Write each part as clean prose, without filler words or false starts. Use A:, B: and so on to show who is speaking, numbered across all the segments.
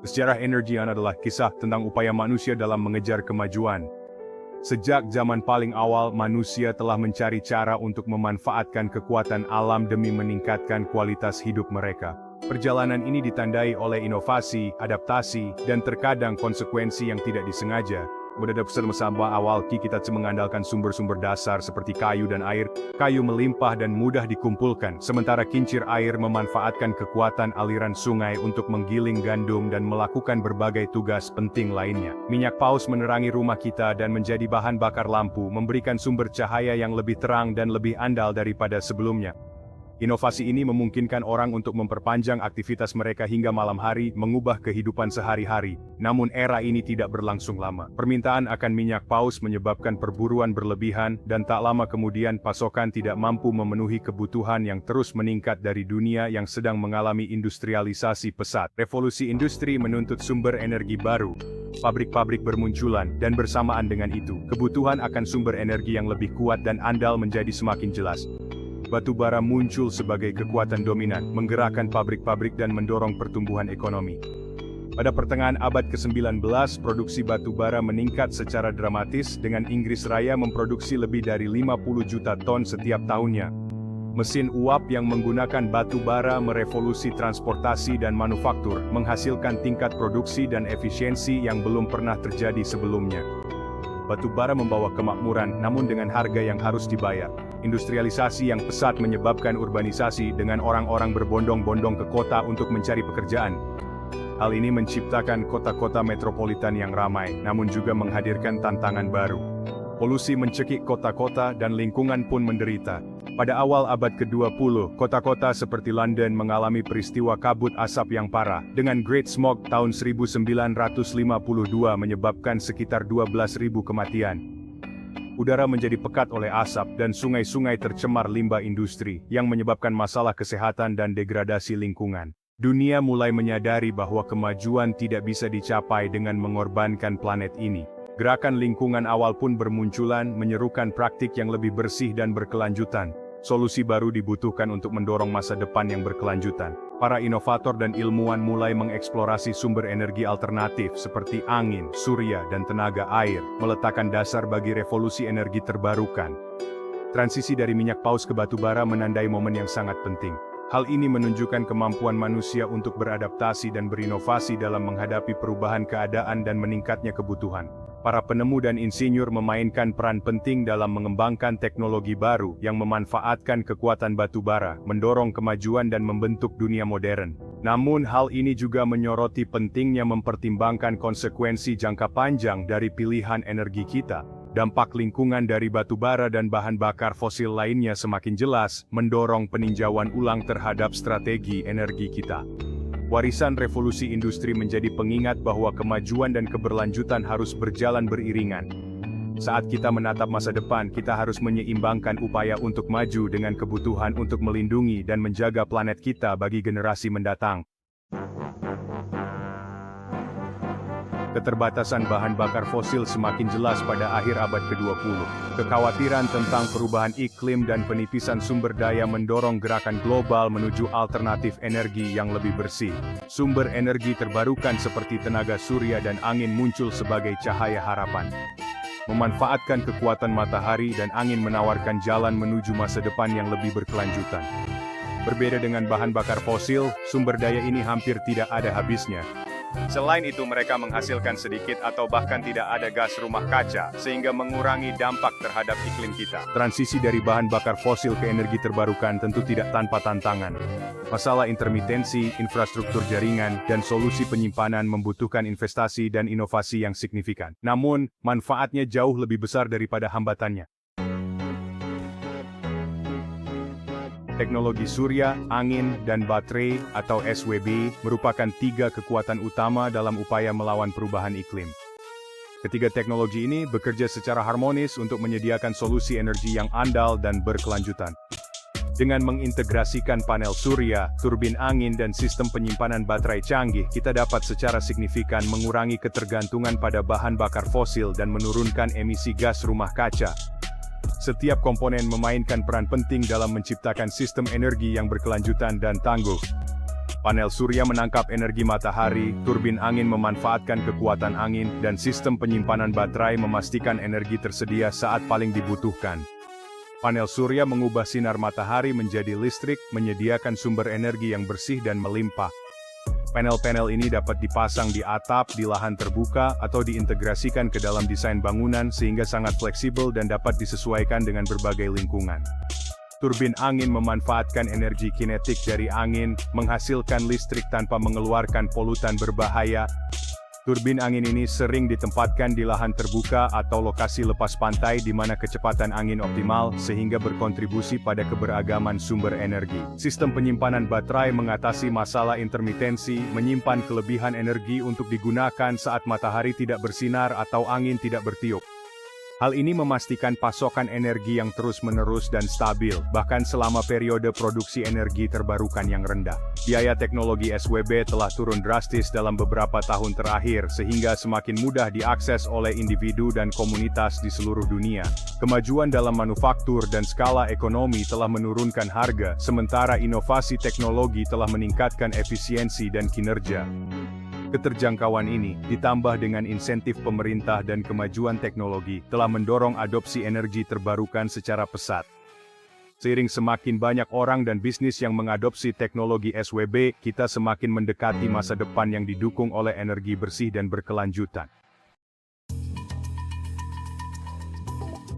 A: Sejarah energi adalah kisah tentang upaya manusia dalam mengejar kemajuan. Sejak zaman paling awal, manusia telah mencari cara untuk memanfaatkan kekuatan alam demi meningkatkan kualitas hidup mereka. Perjalanan ini ditandai oleh inovasi, adaptasi, dan terkadang konsekuensi yang tidak disengaja. Pada bersama awal kita mengandalkan sumber-sumber dasar seperti kayu dan air. Kayu melimpah dan mudah dikumpulkan, sementara kincir air memanfaatkan kekuatan aliran sungai untuk menggiling gandum dan melakukan berbagai tugas penting lainnya. Minyak paus menerangi rumah kita dan menjadi bahan bakar lampu, memberikan sumber cahaya yang lebih terang dan lebih andal daripada sebelumnya. Inovasi ini memungkinkan orang untuk memperpanjang aktivitas mereka hingga malam hari, mengubah kehidupan sehari-hari. Namun era ini tidak berlangsung lama. Permintaan akan minyak paus menyebabkan perburuan berlebihan, dan tak lama kemudian pasokan tidak mampu memenuhi kebutuhan yang terus meningkat dari dunia yang sedang mengalami industrialisasi pesat. Revolusi industri menuntut sumber energi baru. Pabrik-pabrik bermunculan, dan bersamaan dengan itu, kebutuhan akan sumber energi yang lebih kuat dan andal menjadi semakin jelas. Batu bara muncul sebagai kekuatan dominan, menggerakkan pabrik-pabrik dan mendorong pertumbuhan ekonomi. Pada pertengahan abad ke-19, produksi batu bara meningkat secara dramatis, dengan Inggris Raya memproduksi lebih dari 50 juta ton setiap tahunnya. Mesin uap yang menggunakan batu bara merevolusi transportasi dan manufaktur, menghasilkan tingkat produksi dan efisiensi yang belum pernah terjadi sebelumnya. Batu bara membawa kemakmuran, namun dengan harga yang harus dibayar. Industrialisasi yang pesat menyebabkan urbanisasi, dengan orang-orang berbondong-bondong ke kota untuk mencari pekerjaan. Hal ini menciptakan kota-kota metropolitan yang ramai, namun juga menghadirkan tantangan baru. Polusi mencekik kota-kota dan lingkungan pun menderita. Pada awal abad ke-20, kota-kota seperti London mengalami peristiwa kabut asap yang parah, dengan Great Smog tahun 1952 menyebabkan sekitar 12.000 kematian. Udara menjadi pekat oleh asap, dan sungai-sungai tercemar limbah industri, yang menyebabkan masalah kesehatan dan degradasi lingkungan. Dunia mulai menyadari bahwa kemajuan tidak bisa dicapai dengan mengorbankan planet ini. Gerakan lingkungan awal pun bermunculan, menyerukan praktik yang lebih bersih dan berkelanjutan. Solusi baru dibutuhkan untuk mendorong masa depan yang berkelanjutan. Para inovator dan ilmuwan mulai mengeksplorasi sumber energi alternatif seperti angin, surya, dan tenaga air, meletakkan dasar bagi revolusi energi terbarukan. Transisi dari minyak paus ke batu bara menandai momen yang sangat penting. Hal ini menunjukkan kemampuan manusia untuk beradaptasi dan berinovasi dalam menghadapi perubahan keadaan dan meningkatnya kebutuhan. Para penemu dan insinyur memainkan peran penting dalam mengembangkan teknologi baru yang memanfaatkan kekuatan batu bara, mendorong kemajuan dan membentuk dunia modern. Namun hal ini juga menyoroti pentingnya mempertimbangkan konsekuensi jangka panjang dari pilihan energi kita. Dampak lingkungan dari batu bara dan bahan bakar fosil lainnya semakin jelas, mendorong peninjauan ulang terhadap strategi energi kita. Warisan revolusi industri menjadi pengingat bahwa kemajuan dan keberlanjutan harus berjalan beriringan. Saat kita menatap masa depan, kita harus menyeimbangkan upaya untuk maju dengan kebutuhan untuk melindungi dan menjaga planet kita bagi generasi mendatang. Keterbatasan bahan bakar fosil semakin jelas pada akhir abad ke-20. Kekhawatiran tentang perubahan iklim dan penipisan sumber daya mendorong gerakan global menuju alternatif energi yang lebih bersih. Sumber energi terbarukan seperti tenaga surya dan angin muncul sebagai cahaya harapan. Memanfaatkan kekuatan matahari dan angin menawarkan jalan menuju masa depan yang lebih berkelanjutan. Berbeda dengan bahan bakar fosil, sumber daya ini hampir tidak ada habisnya. Selain itu, mereka menghasilkan sedikit atau bahkan tidak ada gas rumah kaca, sehingga mengurangi dampak terhadap iklim kita. Transisi dari bahan bakar fosil ke energi terbarukan tentu tidak tanpa tantangan. Masalah intermitensi, infrastruktur jaringan, dan solusi penyimpanan membutuhkan investasi dan inovasi yang signifikan. Namun, manfaatnya jauh lebih besar daripada hambatannya. Teknologi surya, angin, dan baterai atau SWB merupakan tiga kekuatan utama dalam upaya melawan perubahan iklim. Ketiga teknologi ini bekerja secara harmonis untuk menyediakan solusi energi yang andal dan berkelanjutan. Dengan mengintegrasikan panel surya, turbin angin, dan sistem penyimpanan baterai canggih, kita dapat secara signifikan mengurangi ketergantungan pada bahan bakar fosil dan menurunkan emisi gas rumah kaca. Setiap komponen memainkan peran penting dalam menciptakan sistem energi yang berkelanjutan dan tangguh. Panel surya menangkap energi matahari, turbin angin memanfaatkan kekuatan angin, dan sistem penyimpanan baterai memastikan energi tersedia saat paling dibutuhkan. Panel surya mengubah sinar matahari menjadi listrik, menyediakan sumber energi yang bersih dan melimpah. Panel-panel ini dapat dipasang di atap, di lahan terbuka, atau diintegrasikan ke dalam desain bangunan sehingga sangat fleksibel dan dapat disesuaikan dengan berbagai lingkungan. Turbin angin memanfaatkan energi kinetik dari angin, menghasilkan listrik tanpa mengeluarkan polutan berbahaya. Turbin angin ini sering ditempatkan di lahan terbuka atau lokasi lepas pantai di mana kecepatan angin optimal sehingga berkontribusi pada keberagaman sumber energi. Sistem penyimpanan baterai mengatasi masalah intermitensi, menyimpan kelebihan energi untuk digunakan saat matahari tidak bersinar atau angin tidak bertiup. Hal ini memastikan pasokan energi yang terus-menerus dan stabil, bahkan selama periode produksi energi terbarukan yang rendah. Biaya teknologi SWB telah turun drastis dalam beberapa tahun terakhir sehingga semakin mudah diakses oleh individu dan komunitas di seluruh dunia. Kemajuan dalam manufaktur dan skala ekonomi telah menurunkan harga, sementara inovasi teknologi telah meningkatkan efisiensi dan kinerja. Keterjangkauan ini, ditambah dengan insentif pemerintah dan kemajuan teknologi, telah mendorong adopsi energi terbarukan secara pesat. Seiring semakin banyak orang dan bisnis yang mengadopsi teknologi SWB, kita semakin mendekati masa depan yang didukung oleh energi bersih dan berkelanjutan.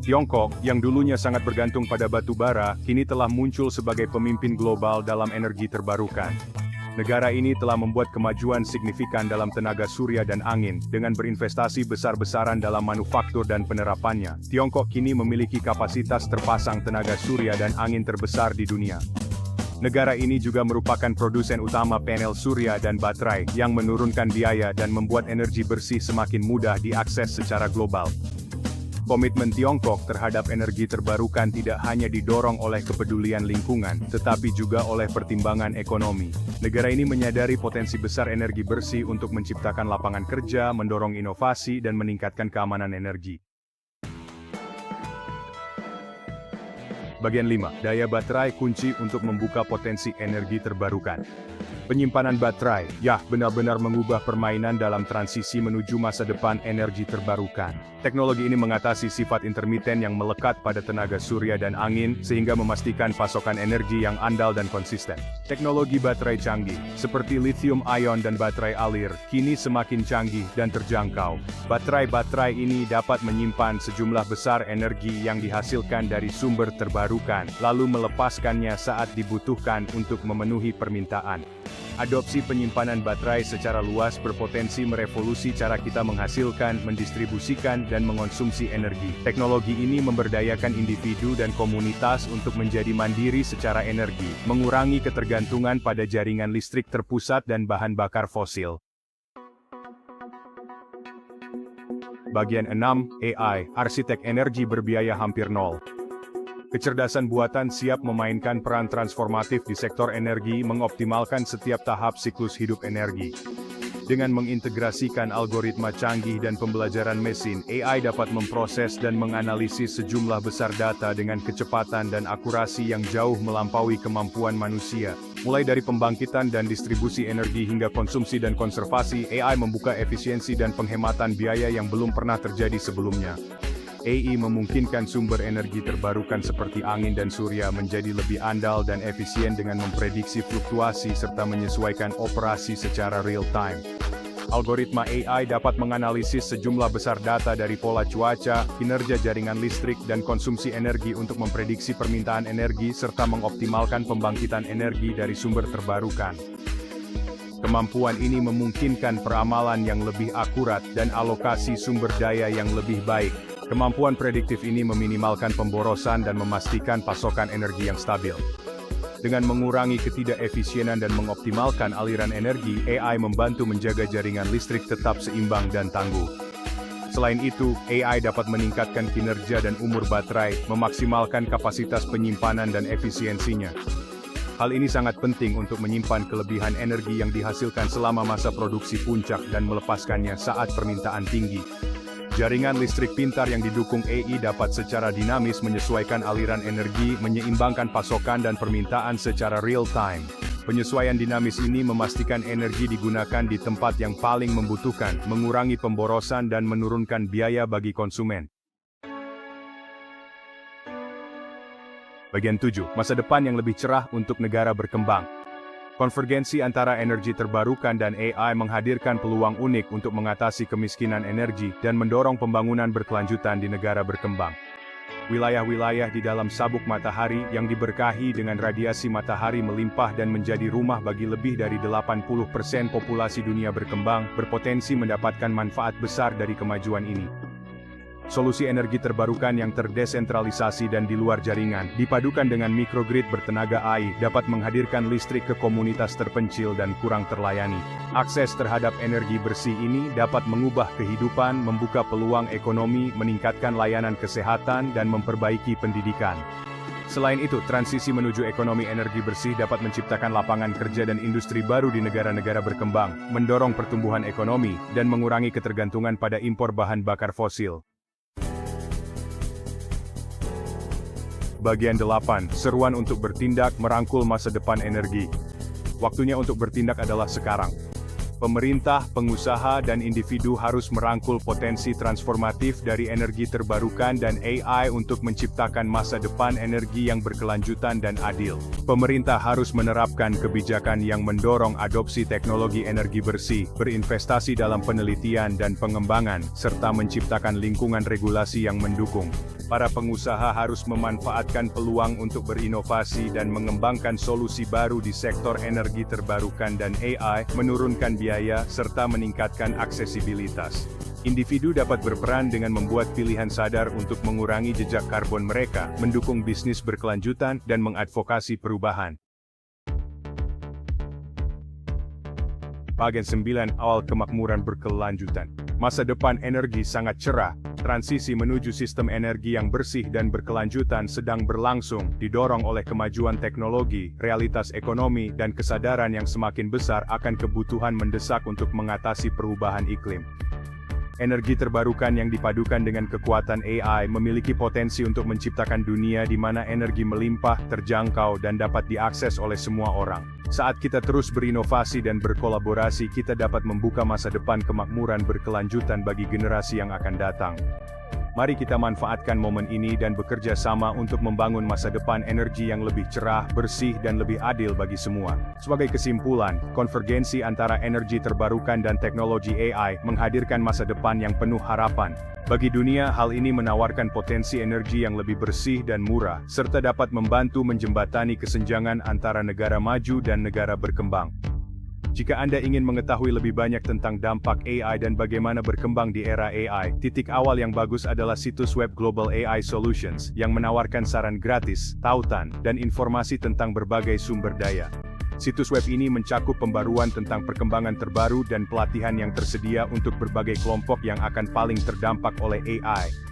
A: Tiongkok, yang dulunya sangat bergantung pada batu bara, kini telah muncul sebagai pemimpin global dalam energi terbarukan. Negara ini telah membuat kemajuan signifikan dalam tenaga surya dan angin, dengan berinvestasi besar-besaran dalam manufaktur dan penerapannya. Tiongkok kini memiliki kapasitas terpasang tenaga surya dan angin terbesar di dunia. Negara ini juga merupakan produsen utama panel surya dan baterai, yang menurunkan biaya dan membuat energi bersih semakin mudah diakses secara global. Komitmen Tiongkok terhadap energi terbarukan tidak hanya didorong oleh kepedulian lingkungan, tetapi juga oleh pertimbangan ekonomi. Negara ini menyadari potensi besar energi bersih untuk menciptakan lapangan kerja, mendorong inovasi, dan meningkatkan keamanan energi. Bagian 5. Daya baterai kunci untuk membuka potensi energi terbarukan. Penyimpanan baterai, benar-benar mengubah permainan dalam transisi menuju masa depan energi terbarukan. Teknologi ini mengatasi sifat intermiten yang melekat pada tenaga surya dan angin, sehingga memastikan pasokan energi yang andal dan konsisten. Teknologi baterai canggih, seperti lithium ion dan baterai alir, kini semakin canggih dan terjangkau. Baterai-baterai ini dapat menyimpan sejumlah besar energi yang dihasilkan dari sumber terbarukan, lalu melepaskannya saat dibutuhkan untuk memenuhi permintaan. Adopsi penyimpanan baterai secara luas berpotensi merevolusi cara kita menghasilkan, mendistribusikan, dan mengonsumsi energi. Teknologi ini memberdayakan individu dan komunitas untuk menjadi mandiri secara energi, mengurangi ketergantungan pada jaringan listrik terpusat dan bahan bakar fosil. Bagian 6. AI, arsitek energi berbiaya hampir nol. Kecerdasan buatan siap memainkan peran transformatif di sektor energi, mengoptimalkan setiap tahap siklus hidup energi. Dengan mengintegrasikan algoritma canggih dan pembelajaran mesin, AI dapat memproses dan menganalisis sejumlah besar data dengan kecepatan dan akurasi yang jauh melampaui kemampuan manusia. Mulai dari pembangkitan dan distribusi energi hingga konsumsi dan konservasi, AI membuka efisiensi dan penghematan biaya yang belum pernah terjadi sebelumnya. AI memungkinkan sumber energi terbarukan seperti angin dan surya menjadi lebih andal dan efisien dengan memprediksi fluktuasi serta menyesuaikan operasi secara real-time. Algoritma AI dapat menganalisis sejumlah besar data dari pola cuaca, kinerja jaringan listrik, dan konsumsi energi untuk memprediksi permintaan energi serta mengoptimalkan pembangkitan energi dari sumber terbarukan. Kemampuan ini memungkinkan peramalan yang lebih akurat dan alokasi sumber daya yang lebih baik. Kemampuan prediktif ini meminimalkan pemborosan dan memastikan pasokan energi yang stabil. Dengan mengurangi ketidakefisienan dan mengoptimalkan aliran energi, AI membantu menjaga jaringan listrik tetap seimbang dan tangguh. Selain itu, AI dapat meningkatkan kinerja dan umur baterai, memaksimalkan kapasitas penyimpanan dan efisiensinya. Hal ini sangat penting untuk menyimpan kelebihan energi yang dihasilkan selama masa produksi puncak dan melepaskannya saat permintaan tinggi. Jaringan listrik pintar yang didukung AI dapat secara dinamis menyesuaikan aliran energi, menyeimbangkan pasokan dan permintaan secara real-time. Penyesuaian dinamis ini memastikan energi digunakan di tempat yang paling membutuhkan, mengurangi pemborosan dan menurunkan biaya bagi konsumen. Bagian 7. Masa depan yang lebih cerah untuk negara berkembang. Konvergensi antara energi terbarukan dan AI menghadirkan peluang unik untuk mengatasi kemiskinan energi dan mendorong pembangunan berkelanjutan di negara berkembang. Wilayah-wilayah di dalam sabuk matahari yang diberkahi dengan radiasi matahari melimpah dan menjadi rumah bagi lebih dari 80% populasi dunia berkembang berpotensi mendapatkan manfaat besar dari kemajuan ini. Solusi energi terbarukan yang terdesentralisasi dan di luar jaringan, dipadukan dengan microgrid bertenaga AI, dapat menghadirkan listrik ke komunitas terpencil dan kurang terlayani. Akses terhadap energi bersih ini dapat mengubah kehidupan, membuka peluang ekonomi, meningkatkan layanan kesehatan, dan memperbaiki pendidikan. Selain itu, transisi menuju ekonomi energi bersih dapat menciptakan lapangan kerja dan industri baru di negara-negara berkembang, mendorong pertumbuhan ekonomi, dan mengurangi ketergantungan pada impor bahan bakar fosil. Bagian 8. Seruan untuk bertindak merangkul masa depan energi. Waktunya untuk bertindak adalah sekarang. Pemerintah, pengusaha, dan individu harus merangkul potensi transformatif dari energi terbarukan dan AI untuk menciptakan masa depan energi yang berkelanjutan dan adil. Pemerintah harus menerapkan kebijakan yang mendorong adopsi teknologi energi bersih, berinvestasi dalam penelitian dan pengembangan, serta menciptakan lingkungan regulasi yang mendukung. Para pengusaha harus memanfaatkan peluang untuk berinovasi dan mengembangkan solusi baru di sektor energi terbarukan dan AI, menurunkan biaya, serta meningkatkan aksesibilitas. Individu dapat berperan dengan membuat pilihan sadar untuk mengurangi jejak karbon mereka, mendukung bisnis berkelanjutan, dan mengadvokasi perubahan. Bagian 9. Awal kemakmuran berkelanjutan. Masa depan energi sangat cerah. Transisi menuju sistem energi yang bersih dan berkelanjutan sedang berlangsung, didorong oleh kemajuan teknologi, realitas ekonomi, dan kesadaran yang semakin besar akan kebutuhan mendesak untuk mengatasi perubahan iklim. Energi terbarukan yang dipadukan dengan kekuatan AI memiliki potensi untuk menciptakan dunia di mana energi melimpah, terjangkau, dan dapat diakses oleh semua orang. Saat kita terus berinovasi dan berkolaborasi, kita dapat membuka masa depan kemakmuran berkelanjutan bagi generasi yang akan datang. Mari kita manfaatkan momen ini dan bekerja sama untuk membangun masa depan energi yang lebih cerah, bersih, dan lebih adil bagi semua. Sebagai kesimpulan, konvergensi antara energi terbarukan dan teknologi AI menghadirkan masa depan yang penuh harapan. Bagi dunia, hal ini menawarkan potensi energi yang lebih bersih dan murah, serta dapat membantu menjembatani kesenjangan antara negara maju dan negara berkembang. Jika Anda ingin mengetahui lebih banyak tentang dampak AI dan bagaimana berkembang di era AI, titik awal yang bagus adalah situs web Global AI Solutions, yang menawarkan saran gratis, tautan, dan informasi tentang berbagai sumber daya. Situs web ini mencakup pembaruan tentang perkembangan terbaru dan pelatihan yang tersedia untuk berbagai kelompok yang akan paling terdampak oleh AI.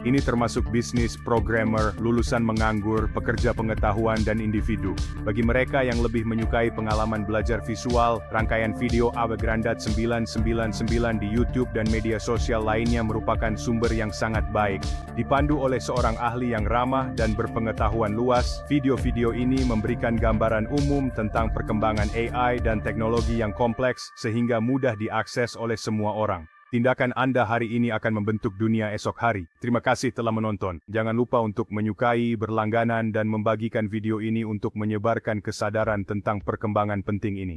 A: Ini termasuk bisnis, programmer, lulusan menganggur, pekerja pengetahuan, dan individu. Bagi mereka yang lebih menyukai pengalaman belajar visual, rangkaian video Awe Grandat 999 di YouTube dan media sosial lainnya merupakan sumber yang sangat baik. Dipandu oleh seorang ahli yang ramah dan berpengetahuan luas, video-video ini memberikan gambaran umum tentang perkembangan AI dan teknologi yang kompleks sehingga mudah diakses oleh semua orang. Tindakan Anda hari ini akan membentuk dunia esok hari. Terima kasih telah menonton. Jangan lupa untuk menyukai, berlangganan, dan membagikan video ini untuk menyebarkan kesadaran tentang perkembangan penting ini.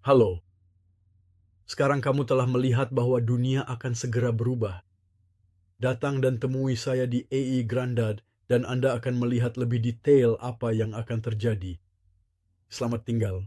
B: Halo. Sekarang kamu telah melihat bahwa dunia akan segera berubah. Datang dan temui saya di AI Grandad dan Anda akan melihat lebih detail apa yang akan terjadi. Selamat tinggal.